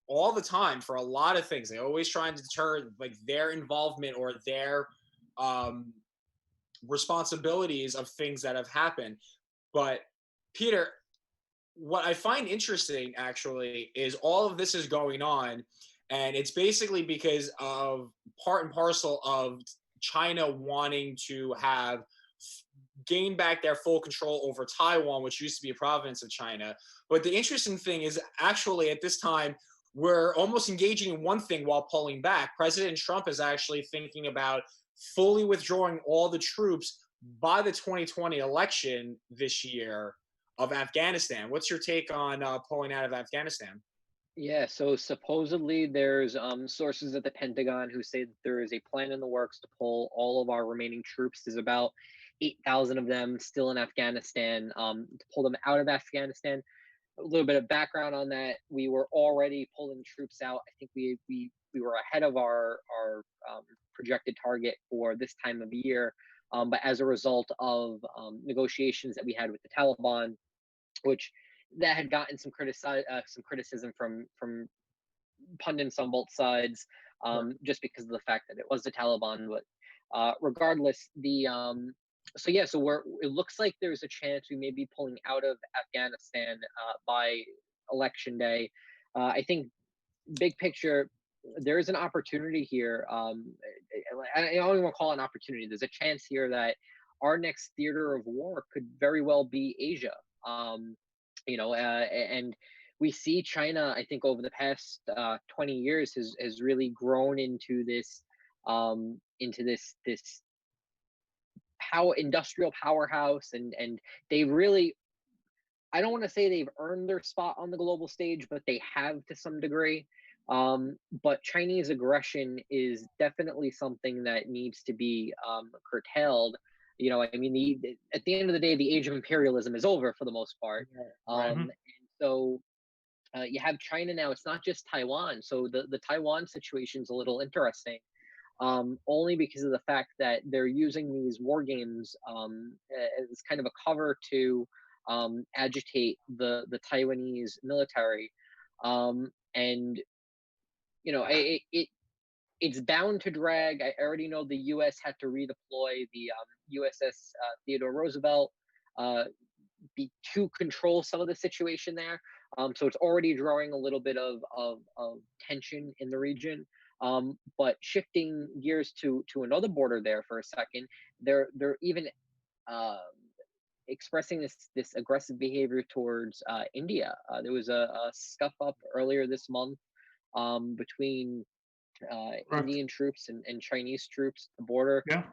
S1: all the time for a lot of things. They always try to deter like their involvement or their responsibilities of things that have happened. But Peter, what I find interesting actually is all of this is going on, and it's basically because of part and parcel of China wanting to gain back their full control over Taiwan, which used to be a province of China. But the interesting thing is actually at this time, we're almost engaging in one thing while pulling back. President Trump is actually thinking about fully withdrawing all the troops by the 2020 election this year of Afghanistan. What's your take on pulling out of Afghanistan?
S3: Yeah, so supposedly there's sources at the Pentagon who say that there is a plan in the works to pull all of our remaining troops. There's about 8,000 of them still in Afghanistan, to pull them out of Afghanistan. A little bit of background on that: we were already pulling troops out. I think we were ahead of our projected target for this time of year, but as a result of negotiations that we had with the Taliban, which that had gotten some criticism from pundits on both sides, just because of the fact that it was the Taliban. But regardless, it looks like there's a chance we may be pulling out of Afghanistan by election day. I think big picture, there is an opportunity here. I don't even want to call it an opportunity. There's a chance here that our next theater of war could very well be Asia. And we see China, I think, over the past 20 years has really grown into this industrial powerhouse, and they really, I don't want to say they've earned their spot on the global stage, but they have to some degree. But Chinese aggression is definitely something that needs to be curtailed. At the end of the day, the age of imperialism is over for the most part. And so you have China now. It's not just Taiwan. So the Taiwan situation is a little interesting. Only because of the fact that they're using these war games as kind of a cover to agitate the Taiwanese military, and it's bound to drag. I already know the U.S. had to redeploy the USS Theodore Roosevelt to control some of the situation there. So it's already drawing a little bit of tension in the region. But shifting gears to another border there for a second, they're even expressing this aggressive behavior towards India. There was a scuff up earlier this month between Indian troops and Chinese troops at the border.
S2: Yeah.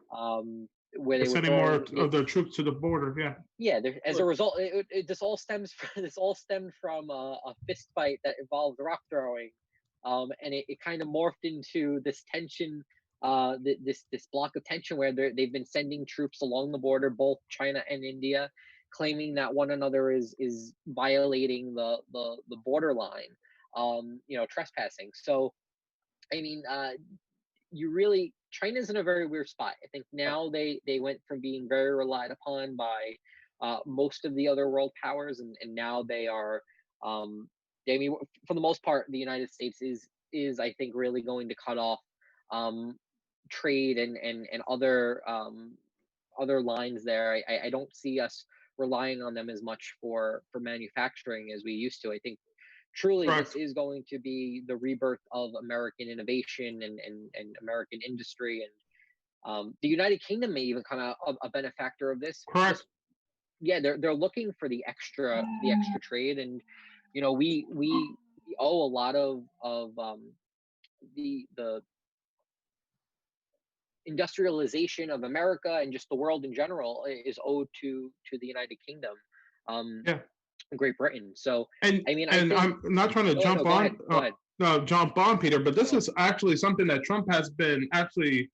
S3: Where
S2: they're
S3: they were
S2: sending more of their troops to the border. Yeah.
S3: Yeah. As a result, this all stemmed from a fist fight that involved rock throwing, and it kind of morphed into this tension, this block of tension where they've been sending troops along the border, both China and India, claiming that one another is violating the borderline, trespassing. So, I mean, China's in a very weird spot. I think now they went from being very relied upon by most of the other world powers, and now they are. I mean, for the most part, the United States is I think really going to cut off trade and other lines there. I don't see us relying on them as much for manufacturing as we used to. I think truly this is going to be the rebirth of American innovation and American industry, and the United Kingdom may even come out a benefactor of this.
S2: Correct.
S3: Yeah, they're looking for the extra trade, and we owe a lot of the industrialization of America and just the world in general is owed to the United Kingdom.
S2: Yeah.
S3: Great Britain. So
S2: and
S3: I mean,
S2: I'm not trying to jump on Peter, but this is actually something that Trump has been actually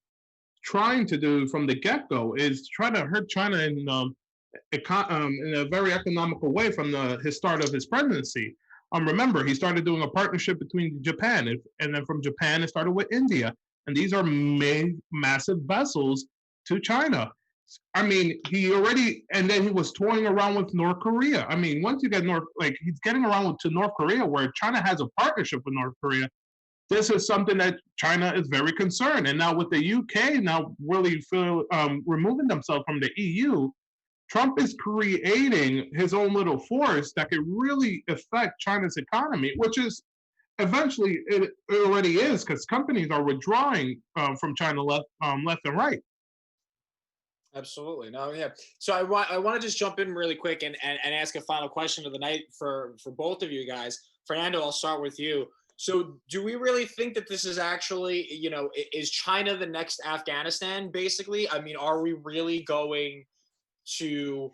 S2: trying to do from the get-go, is try to hurt China in a very economical way from his start of his presidency. Remember, he started doing a partnership between Japan, and then from Japan it started with India, and these are massive vessels to China. I mean, and then he was toying around with North Korea. I mean, once you get he's getting around to North Korea, where China has a partnership with North Korea. This is something that China is very concerned. And now with the UK now really removing themselves from the EU, Trump is creating his own little force that could really affect China's economy, which is eventually it already is, because companies are withdrawing from China left and right.
S1: Absolutely. No, yeah. So I want to just jump in really quick and ask a final question of the night for both of you guys. Fernando, I'll start with you. So do we really think that this is actually, is China the next Afghanistan, basically? I mean, are we really going to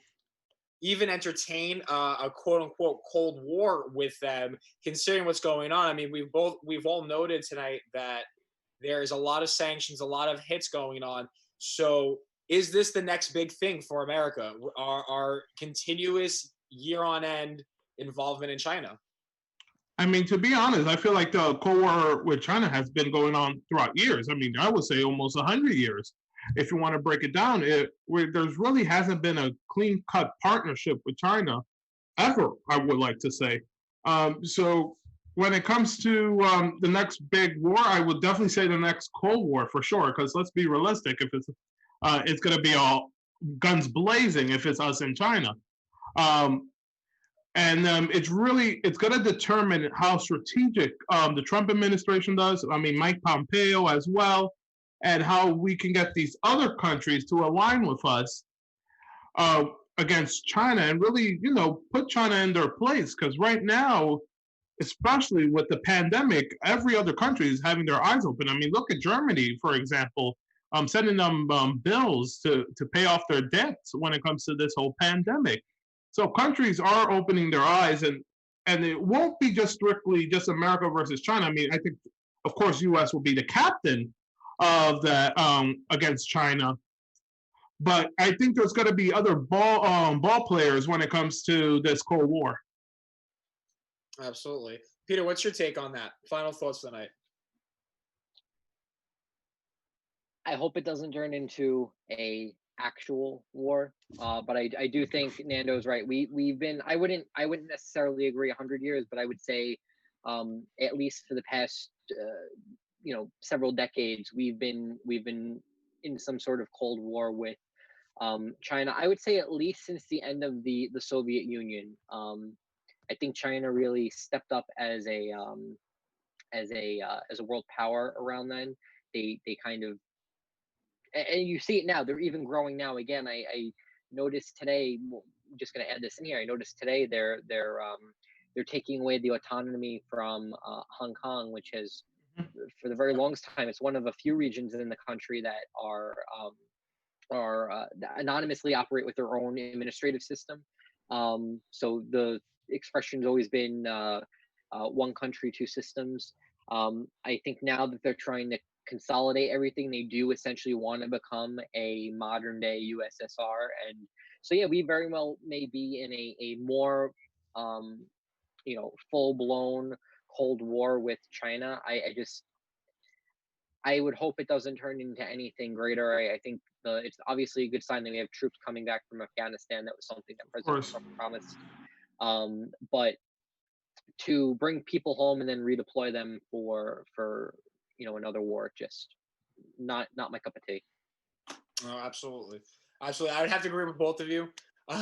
S1: even entertain a quote unquote Cold War with them, considering what's going on? I mean, we've all noted tonight that there is a lot of sanctions, a lot of hits going on. So is this the next big thing for America? Our continuous year on end involvement in China?
S2: I mean, to be honest, I feel like the Cold War with China has been going on throughout years. I mean, I would say almost 100 years. If you want to break it down, there's really hasn't been a clean-cut partnership with China ever, I would like to say. So when it comes to the next big war, I would definitely say the next Cold War for sure, because let's be realistic. If it's going to be all guns blazing if it's us in China. It's going to determine how strategic the Trump administration does. I mean, Mike Pompeo as well, and how we can get these other countries to align with us against China and really, put China in their place. Because right now, especially with the pandemic, every other country is having their eyes open. I mean, look at Germany, for example, sending them bills to pay off their debts when it comes to this whole pandemic. So countries are opening their eyes, and it won't be just strictly just America versus China. I mean, I think, of course, U.S. will be the captain of that against China, but I think there's going to be other ball players when it comes to this Cold War.
S1: Absolutely. Peter, what's your take on that? Final thoughts tonight.
S3: I hope it doesn't turn into a actual war. But I do think Nando's right. We've been, I wouldn't necessarily agree 100 years, but I would say at least for the past several decades, we've been in some sort of Cold War with China. I would say at least since the end of the Soviet Union. I think China really stepped up as a world power around then. They kind of, and you see it now. They're even growing now. Again, I noticed today. I'm just going to add this in here. I noticed today they're taking away the autonomy from Hong Kong, which has for the very longest time, it's one of a few regions in the country that are that anonymously operate with their own administrative system. So the expression's always been one country, two systems. I think now that they're trying to consolidate everything, they do essentially want to become a modern day USSR. And so, yeah, we very well may be in a more, full blown Cold War with China. I would hope it doesn't turn into anything greater. I think it's obviously a good sign that we have troops coming back from Afghanistan. That was something that President Trump promised. But to bring people home and then redeploy them for another war, just not my cup of tea.
S1: Oh, absolutely. Absolutely. I would have to agree with both of you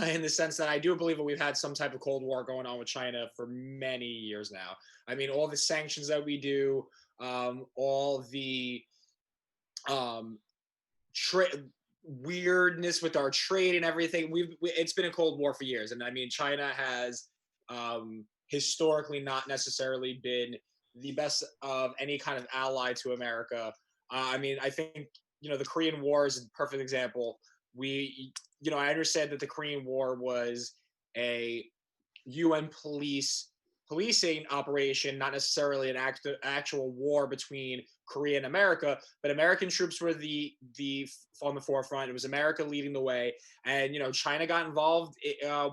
S1: in the sense that I do believe that we've had some type of Cold War going on with China for many years now. I mean, all the sanctions that we do, all the weirdness with our trade and everything, it's been a Cold War for years. And I mean, China has historically not necessarily been the best of any kind of ally to America. I mean, I think, the Korean War is a perfect example. I understand that the Korean War was a UN policing operation, not necessarily an actual war between Korea and America, but American troops were on the forefront. It was America leading the way. And, China got involved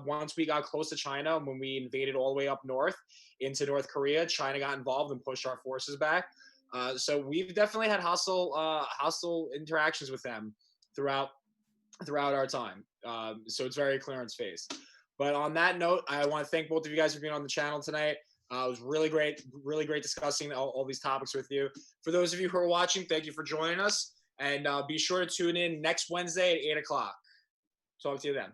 S1: once we got close to China, when we invaded all the way up north into North Korea. China got involved and pushed our forces back. So we've definitely had hostile interactions with them throughout our time. So it's very clear on its face. But on that note, I want to thank both of you guys for being on the channel tonight. It was really great discussing all these topics with you. For those of you who are watching, thank you for joining us. And be sure to tune in next Wednesday at 8 o'clock. Talk to you then.